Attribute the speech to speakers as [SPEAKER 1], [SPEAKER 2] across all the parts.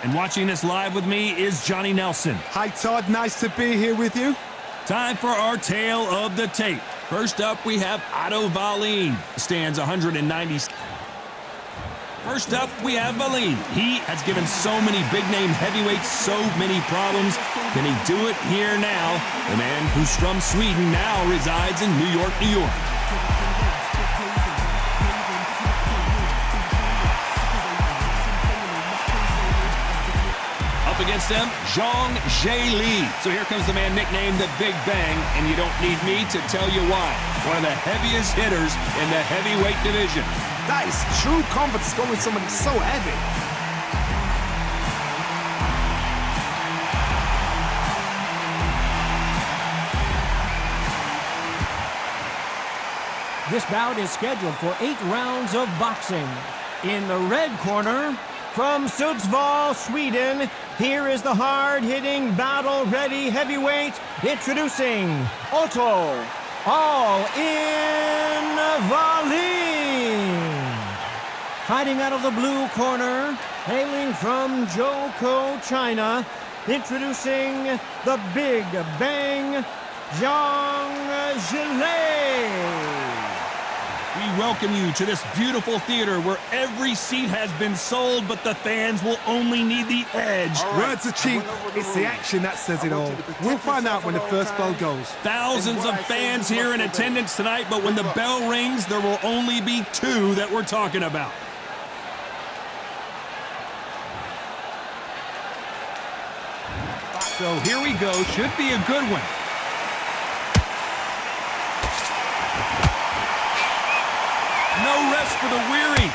[SPEAKER 1] And watching this live with me is Johnny Nelson.
[SPEAKER 2] Hi, Todd. Nice to be here with you.
[SPEAKER 1] Time for our tale of the tape. First up, we have Otto Wallin. Stands 190. First up, we have Wallin. He has given so many big-name heavyweights so many problems. Can he do it here now? The man who's from Sweden now resides in New York, New York. Up against them, Zhang Zheli. So here comes the man nicknamed the Big Bang, and you don't need me to tell you why. One of the heaviest hitters in the heavyweight division.
[SPEAKER 2] That is true confidence going with somebody so heavy.
[SPEAKER 3] This bout is scheduled for 8 rounds of boxing. In the red corner, from Sundsvall, Sweden, here is the hard-hitting, battle-ready heavyweight, introducing Otto All-In Wallin. Fighting out of the blue corner, hailing from Zhou, China, introducing the Big Bang, Zhang Zheli.
[SPEAKER 1] We welcome you to this beautiful theater where every seat has been sold, but the fans will only need the edge.
[SPEAKER 2] Words are cheap. It's the action that says it all. We'll find out when the first bell goes.
[SPEAKER 1] Thousands of fans here in attendance tonight, but when the bell rings, there will only be 2 that we're talking about. So here we go. Should be a good one. No rest for the weary.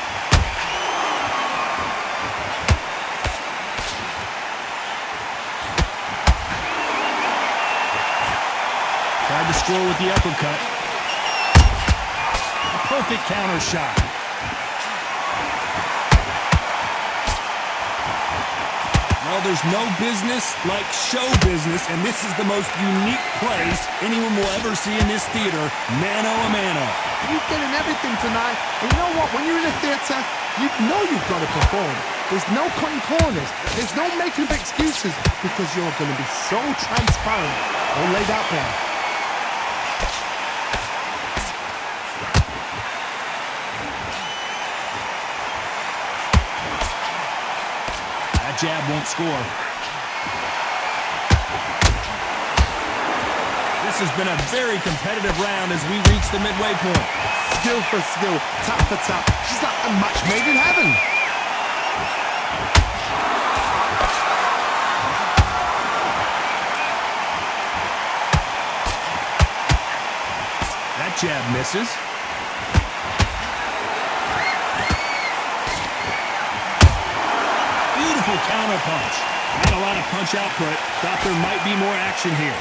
[SPEAKER 1] Tried to score with the uppercut. A perfect counter shot. Well, there's no business like show business, and this is the most unique place anyone will ever see in this theater, mano a mano.
[SPEAKER 2] You're getting everything tonight. And you know what? When you're in a theater, you know you've got to perform. There's no cutting corners. There's no making up excuses because you're going to be so transparent. All laid out there.
[SPEAKER 1] That jab won't score. This has been a very competitive round as we reach the midway point.
[SPEAKER 2] Skill for skill, tap for tap. She's like a match made in heaven.
[SPEAKER 1] That jab misses. Beautiful counter punch. Not a lot of punch output. Thought there might be more action here.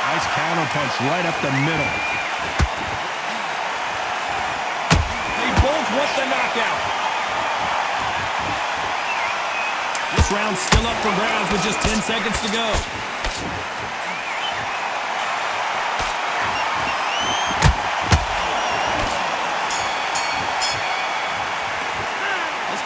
[SPEAKER 1] Nice counter punch right up the middle. They both want the knockout. This round's still up for grabs with just 10 seconds to go.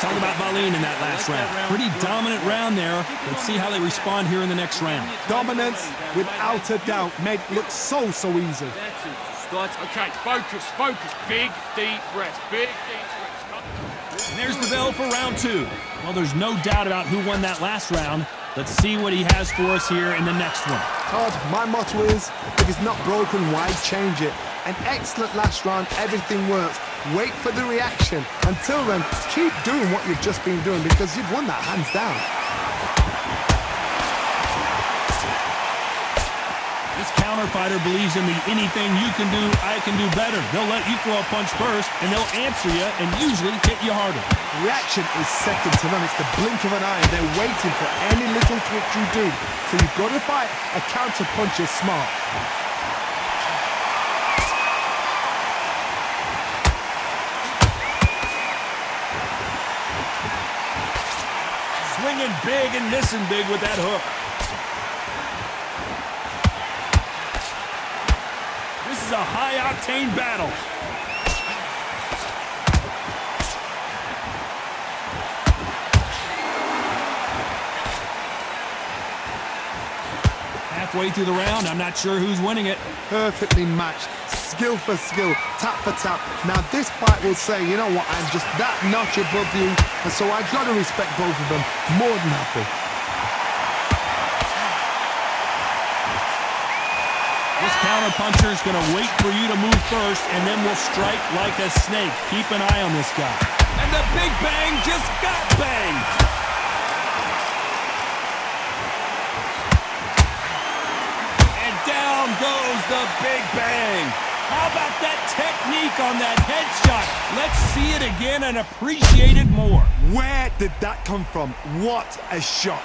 [SPEAKER 1] Talk about Wallin in that last round. Pretty dominant round there. Let's see how they respond here in the next round.
[SPEAKER 2] Dominance, without a doubt, made it look so easy.
[SPEAKER 4] Okay, focus. Big, deep breaths. Big, deep breaths.
[SPEAKER 1] And there's the bell for round 2. Well, there's no doubt about who won that last round. Let's see what he has for us here in the next one.
[SPEAKER 2] Todd, my motto is, if it's not broken, why change it? An excellent last round, everything works. Wait for the reaction. Until then, keep doing what you've just been doing because you've won that hands down.
[SPEAKER 1] This counter fighter believes in the anything you can do, I can do better. They'll let you throw a punch first, and they'll answer you and usually hit you harder.
[SPEAKER 2] Reaction is second to none. It's the blink of an eye. They're waiting for any little twitch you do. So you've got to fight. A counter punch is smart.
[SPEAKER 1] Swinging big and missing big with that hook. This is is a high-octane battle. Halfway through the round, I'm not sure who's winning it.
[SPEAKER 2] Perfectly matched, skill for skill, tap for tap. Now this fight will say, you know what, I'm just that notch above you, and so I've got to respect both of them. More than happy.
[SPEAKER 1] This counter-puncher is going to wait for you to move first, and then will strike like a snake. Keep an eye on this guy. And the Big Bang just got banged. And down goes the Big Bang. How about that technique on that headshot? Let's see it again and appreciate it more.
[SPEAKER 2] Where did that come from? What a shot.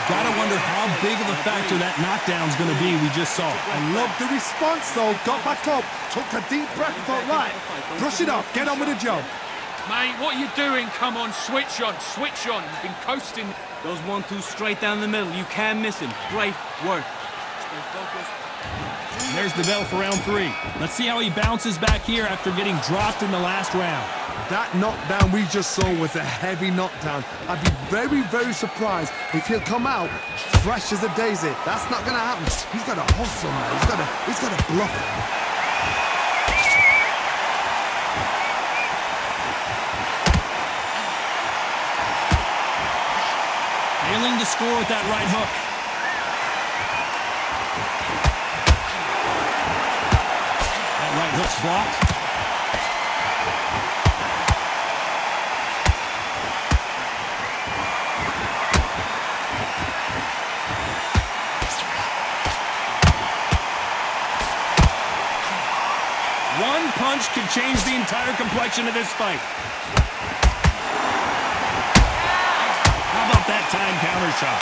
[SPEAKER 1] Gotta wonder how big of a factor that knockdown's gonna be we just saw.
[SPEAKER 2] I love the response though. Got back up, took a deep breath, thought, right, brush it off, get on with the job.
[SPEAKER 4] Mate, what are you doing? Come on, switch on, switch on. You've been coasting.
[SPEAKER 5] Those 1-2 straight down the middle. You can't miss him. Great work. Stay focused.
[SPEAKER 1] And there's the bell for round 3. Let's see how he bounces back here after getting dropped in the last round.
[SPEAKER 2] That knockdown we just saw was a heavy knockdown. I'd be very, very surprised if he'll come out fresh as a daisy. That's not gonna happen. He's got to hustle, man. He's got to bluff it.
[SPEAKER 1] Failing to score with that right hook. That right hook's blocked. One punch could change the entire complexion of this fight. How about that time counter shot?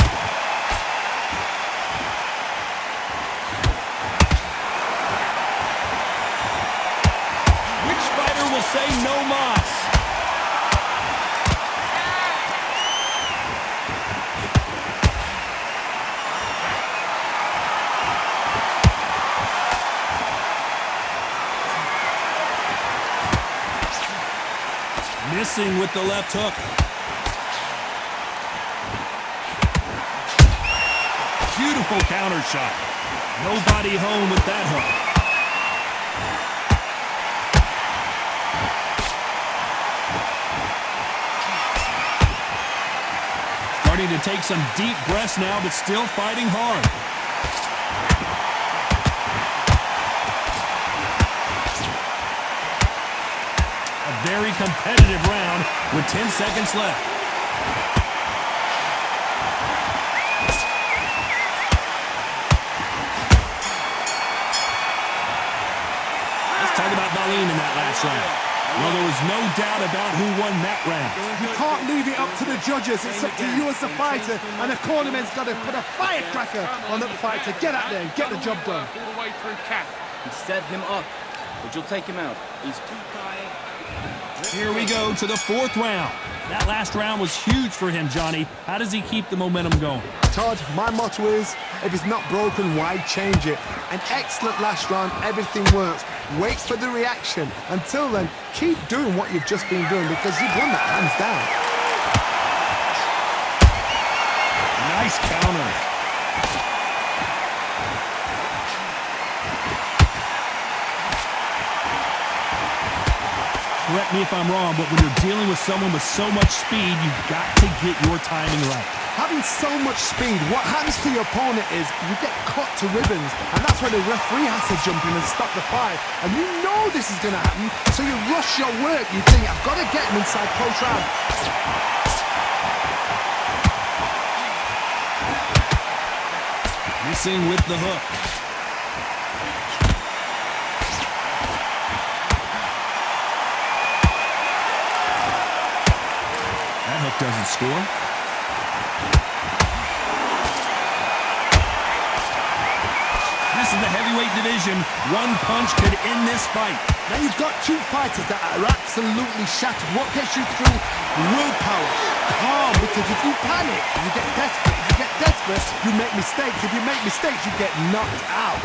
[SPEAKER 1] Which fighter will say no mas? Missing with the left hook. Beautiful counter shot. Nobody home with that hook. Starting to take some deep breaths now, but still fighting hard. Very competitive round with 10 seconds left. Let's talk about Wallin in that last round. Well, there was no doubt about who won that round.
[SPEAKER 2] You can't leave it up to the judges. It's up to you as the fighter, and the cornerman's got to put a firecracker on the fighter. Get out there and get the job done.
[SPEAKER 4] All the way through cap.
[SPEAKER 5] And set him up, but you'll take him out. He's too tired.
[SPEAKER 1] Here we go to the 4th round. That last round was huge for him, Johnny. How does he keep the momentum going?
[SPEAKER 2] Todd, my motto is, if it's not broken, why change it? An excellent last round, everything works. Wait for the reaction. Until then, keep doing what you've just been doing because you've won that hands down.
[SPEAKER 1] Nice counter. Correct me if I'm wrong, but when you're dealing with someone with so much speed, you've got to get your timing right.
[SPEAKER 2] Having so much speed, what happens to your opponent is you get cut to ribbons, and that's where the referee has to jump in and stop the fight. And you know this is going to happen, so you rush your work. You think, I've got to get him inside close round.
[SPEAKER 1] Missing with the hook. That hook doesn't score. This is the heavyweight division. One punch could end this fight.
[SPEAKER 2] Now you've got two fighters that are absolutely shattered. What gets you through? Willpower. Calm, because if you panic, you get desperate. If you get desperate, you make mistakes. If you make mistakes, you get knocked out.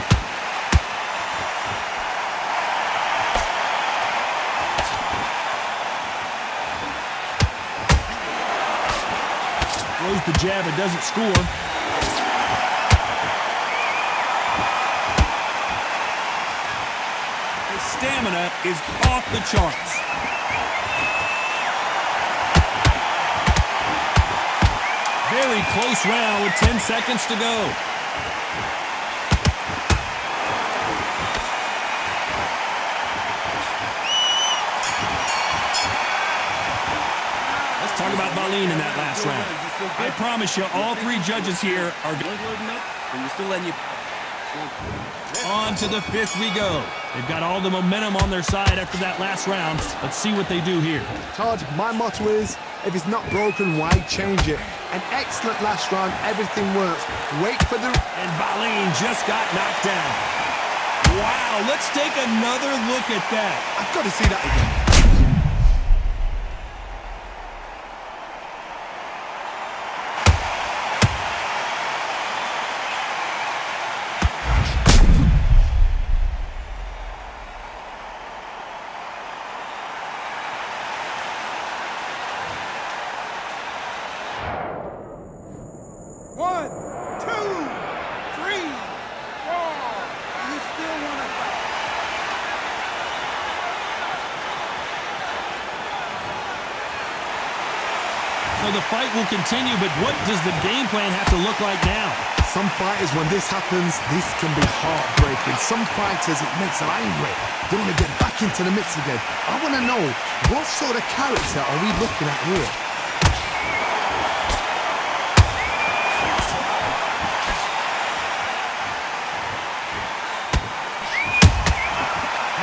[SPEAKER 1] Throws the jab, it doesn't score. His stamina is off the charts. Very close round with 10 seconds to go. Let's talk about Wallin in that last round. I promise you, all three judges here are on to the fifth we go. They've got all the momentum on their side after that last round. Let's see what they do here.
[SPEAKER 2] Todd, my motto is, if it's not broken, why change it? An excellent last round, everything works. Wait for the...
[SPEAKER 1] And Wallin just got knocked down. Wow, let's take another look at that.
[SPEAKER 2] I've got to see that again.
[SPEAKER 1] So the fight will continue, but what does the game plan have to look like now?
[SPEAKER 2] Some fighters, when this happens, this can be heartbreaking. Some fighters, it makes them angry. They want to get back into the mix again. I want to know, what sort of character are we looking at here?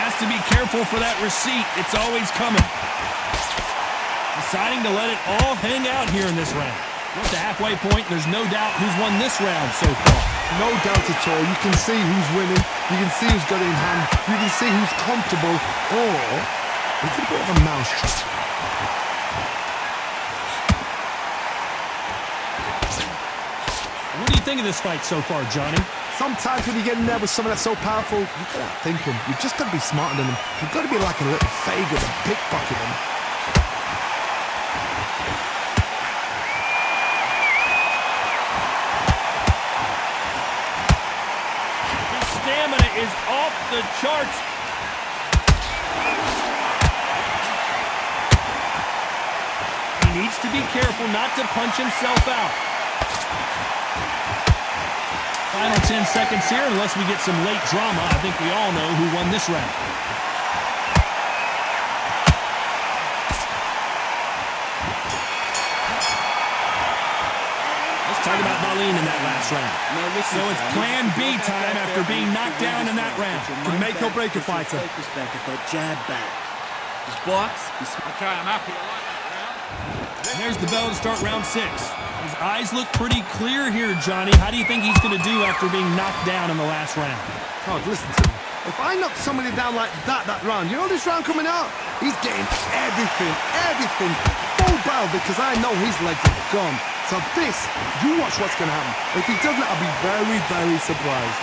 [SPEAKER 1] Has to be careful for that receipt. It's always coming. Deciding to let it all hang out here in this round. We're at the halfway point. There's no doubt who's won this round so far.
[SPEAKER 2] No doubt at all. You can see who's winning. You can see who's got it in hand. You can see who's comfortable. Or it's a bit of a mousetrap.
[SPEAKER 1] What do you think of this fight so far, Johnny?
[SPEAKER 2] Sometimes when you get in there with someone that's so powerful, you've got to outthink them. You've just got to be smarter than them. You've got to be like a little faggot and pickpocket them.
[SPEAKER 1] Stamina is off the charts. He needs to be careful not to punch himself out. Final 10 seconds here, unless we get some late drama. I think we all know who won this round. Talk about Wallin in that last round. So it's plan B time after being knocked down in that round.
[SPEAKER 2] Can make or break a fighter.
[SPEAKER 5] Focus back at that jab back. His box.
[SPEAKER 4] Okay, I'm happy. I like that round.
[SPEAKER 1] And there's the bell to start round 6. His eyes look pretty clear here, Johnny. How do you think he's going to do after being knocked down in the last round?
[SPEAKER 2] God, listen to me. If I knock somebody down like that round, you know this round coming out? He's getting everything full barrel because I know his legs are gone. So this, you watch what's going to happen. If he doesn't, I'll be very, very surprised.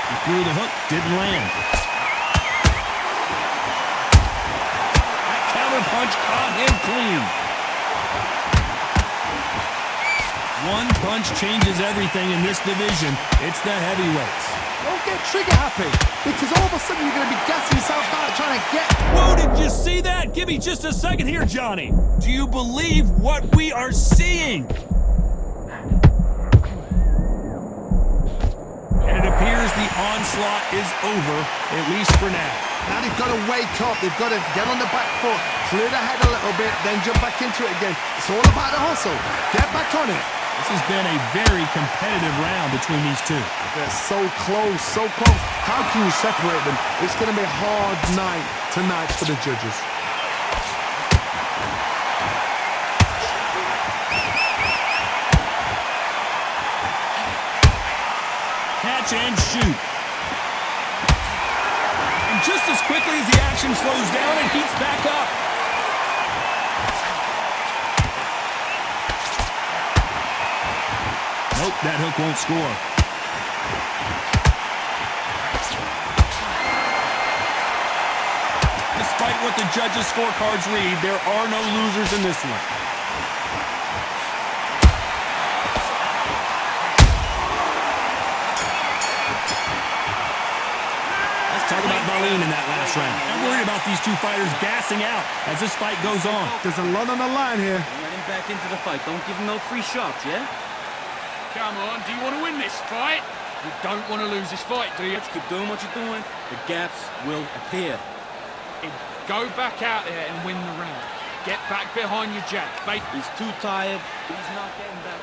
[SPEAKER 1] He threw the hook, didn't land. That counter punch caught him clean. One punch changes everything in this division. It's the heavyweights.
[SPEAKER 2] Don't get trigger happy, because all of a sudden you're going to be gassing yourself out trying to get...
[SPEAKER 1] Whoa, did you see that? Give me just a second here, Johnny. Do you believe what we are seeing? And it appears the onslaught is over, at least for now.
[SPEAKER 2] Now they've got to wake up. They've got to get on the back foot, clear the head a little bit, then jump back into it again. It's all about the hustle. Get back on it.
[SPEAKER 1] This has been a very competitive round between these two.
[SPEAKER 2] They're so close, so close. How can you separate them? It's going to be a hard night tonight for the judges.
[SPEAKER 1] Catch and shoot. And just as quickly as the action slows down, it heats back up. Nope, that hook won't score. Despite what the judges' scorecards read, there are no losers in this one. Let's talk about Valine in that last round. I'm worried about these two fighters gassing out as this fight goes on.
[SPEAKER 2] There's a lot on the line here.
[SPEAKER 5] Let him back into the fight. Don't give him no free shots, yeah?
[SPEAKER 4] Come on, do you want to win this fight? You don't want to lose this fight, do you?
[SPEAKER 5] Keep doing what you're doing. The gaps will appear.
[SPEAKER 4] Go back out there and win the round. Get back behind your jab.
[SPEAKER 5] He's too tired. He's not getting back.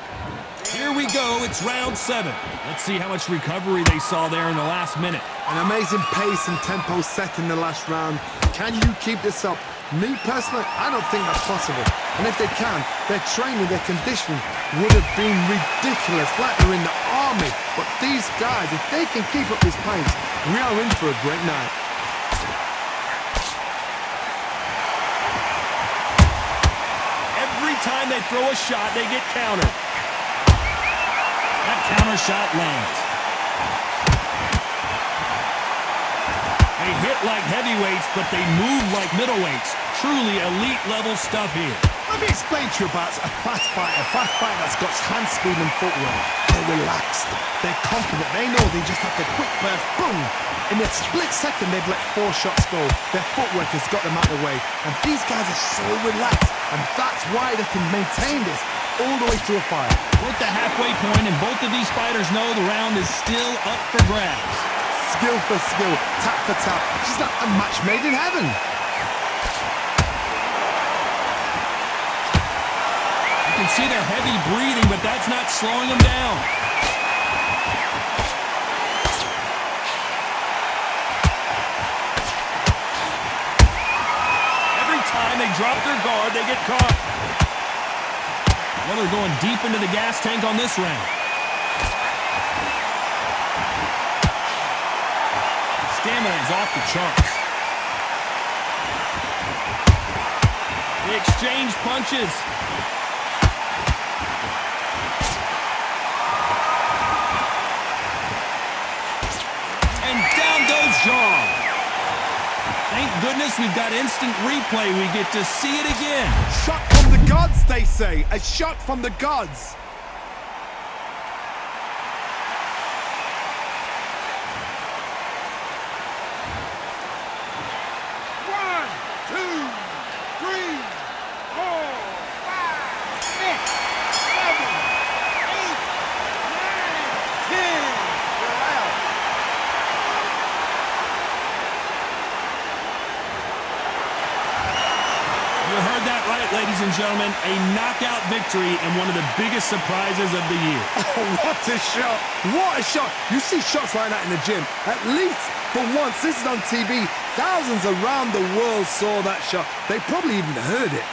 [SPEAKER 1] Here we go. It's round 7. Let's see how much recovery they saw there in the last minute.
[SPEAKER 2] An amazing pace and tempo set in the last round. Can you keep this up? Me personally, I don't think that's possible. And if they can, their training, their conditioning would have been ridiculous, like they're in the army. But these guys, if they can keep up this pace, we are in for a great night.
[SPEAKER 1] Every time they throw a shot, they get countered. That counter shot lands. They hit like heavyweights, but they move like middleweights. Truly elite-level stuff here.
[SPEAKER 2] Let me explain to you about a fast fighter that's got hand speed and footwork. They're relaxed. They're confident. They know they just have to quick burst, boom. In a split second, they've let 4 shots go. Their footwork has got them out of the way. And these guys are so relaxed. And that's why they can maintain this all the way to a fight.
[SPEAKER 1] We're at the halfway point, and both of these fighters know the round is still up for grabs.
[SPEAKER 2] Skill for skill, tap for tap. It's just like a match made in heaven.
[SPEAKER 1] You can see they're heavy breathing, but that's not slowing them down. Every time they drop their guard, they get caught. Well, they're going deep into the gas tank on this round. Stamina is off the charts. They exchange punches. And down goes Jean. Thank goodness we've got instant replay. We get to see it again.
[SPEAKER 2] Shot from the gods, they say. A shot from the gods.
[SPEAKER 1] Ladies and gentlemen, a knockout victory and one of the biggest surprises of the year.
[SPEAKER 2] Oh, what a shot! What a shot! You see shots like that in the gym. At least for once, this is on TV. Thousands around the world saw that shot. They probably even heard it.